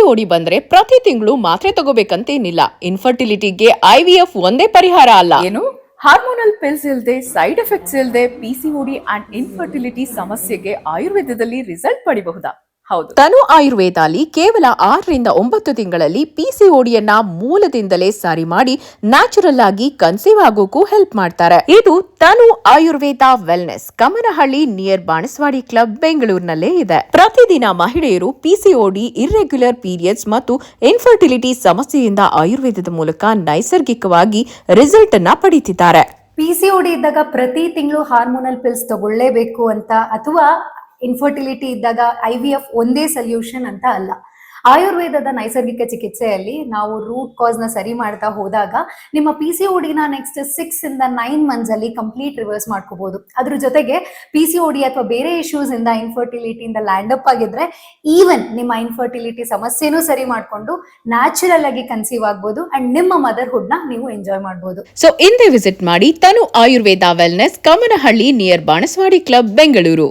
PCOD ಬಂದ್ರೆ ಪ್ರತಿ ತಿಂಗಳು ಮಾತ್ರೆ ತಗೋಬೇಕಂತೇನಿಲ್ಲ. ಇನ್ಫರ್ಟಿಲಿಟಿಗೆ ಐವಿಎಫ್ ಒಂದೇ ಪರಿಹಾರ ಅಲ್ಲ. ಏನು ಹಾರ್ಮೋನಲ್ ಪಿಲ್ಸ್ ಇಲ್ಲದೆ ಸೈಡ್ ಎಫೆಕ್ಟ್ಸ್ ಇಲ್ಲದೆ ಪಿಸಿಒಡಿ ಅಂಡ್ ಇನ್ಫರ್ಟಿಲಿಟಿ ಸಮಸ್ಯೆಗೆ ಆಯುರ್ವೇದದಲ್ಲಿ ರಿಸಲ್ಟ್ ಪಡಿಬಹುದಾ? ಹೌದು. ತನು ಆಯುರ್ವೇದಾಲಿ ಕೇವಲ 6ರಿಂದ 9 ತಿಂಗಳಲ್ಲಿ ಪಿಸಿಒಡಿಯನ್ನ ಮೂಲದಿಂದಲೇ ಸರಿ ಮಾಡಿ ನ್ಯಾಚುರಲ್ ಆಗಿ ಕನ್ಸೀವ್ ಆಗೋಕು ಹೆಲ್ಪ್ ಮಾಡ್ತಾರೆ. ಇದು Tanu Ayurveda wellness, Kammanahalli near Banaswadi club, ಬೆಂಗಳೂರಿನಲ್ಲೇ ಇದೆ. ಪ್ರತಿದಿನ ಮಹಿಳೆಯರು ಪಿಸಿಒಡಿ, ಇರ್ರೆಗ್ಯುಲರ್ ಪೀರಿಯಡ್ಸ್ ಮತ್ತು ಇನ್ಫರ್ಟಿಲಿಟಿ ಸಮಸ್ಯೆಯಿಂದ ಆಯುರ್ವೇದದ ಮೂಲಕ ನೈಸರ್ಗಿಕವಾಗಿ ರಿಸಲ್ಟ್ ಅನ್ನ ಪಡೆಯುತ್ತಿದ್ದಾರೆ. ಪಿಸಿಒಡಿ ಇದ್ದಾಗ ಪ್ರತಿ ತಿಂಗಳು ಹಾರ್ಮೋನಲ್ ಪಿಲ್ಸ್ ತಗೊಳ್ಳೇಬೇಕು ಅಂತ ಅಥವಾ ಇನ್ಫರ್ಟಿಲಿಟಿ ಇದ್ದಾಗ IVF ಒಂದೇ ಸೊಲ್ಯೂಷನ್ ಅಂತ ಅಲ್ಲ. ಆಯುರ್ವೇದದ ನೈಸರ್ಗಿಕ ಚಿಕಿತ್ಸೆಯಲ್ಲಿ ನಾವು ರೂಟ್ ಕಾಸ್ ನ ಸರಿ ಮಾಡ್ತಾ ಹೋದಾಗ ನಿಮ್ಮ ಪಿಸಿಒಡಿನ ನೆಕ್ಸ್ಟ್ 6 ಇಂದ 9 ಮಂತ್ಸ್ ಅಲ್ಲಿ ಕಂಪ್ಲೀಟ್ ರಿವರ್ಸ್ ಮಾಡ್ಕೋಬಹುದು. ಅದ್ರ ಜೊತೆಗೆ ಪಿಸಿಒಡಿ ಅಥವಾ ಬೇರೆ ಇಶ್ಯೂಸ್ ಇಂದ ಇನ್ಫರ್ಟಿಲಿಟಿಯಿಂದ ಲ್ಯಾಂಡ್ ಅಪ್ ಆಗಿದ್ರೆ ಈವನ್ ನಿಮ್ಮ ಇನ್ಫರ್ಟಿಲಿಟಿ ಸಮಸ್ಯೆನೂ ಸರಿ ಮಾಡ್ಕೊಂಡು ನ್ಯಾಚುರಲ್ ಆಗಿ ಕನ್ಸೀವ್ ಆಗ್ಬೋದು ಅಂಡ್ ನಿಮ್ಮ ಮದರ್ಹುಡ್ ನ ನೀವು ಎಂಜಾಯ್ ಮಾಡಬಹುದು. ಸೊ ಇಂದೇ ವಿಸಿಟ್ ಮಾಡಿ Tanu Ayurveda wellness, Kammanahalli near Banaswadi club, Bengaluru.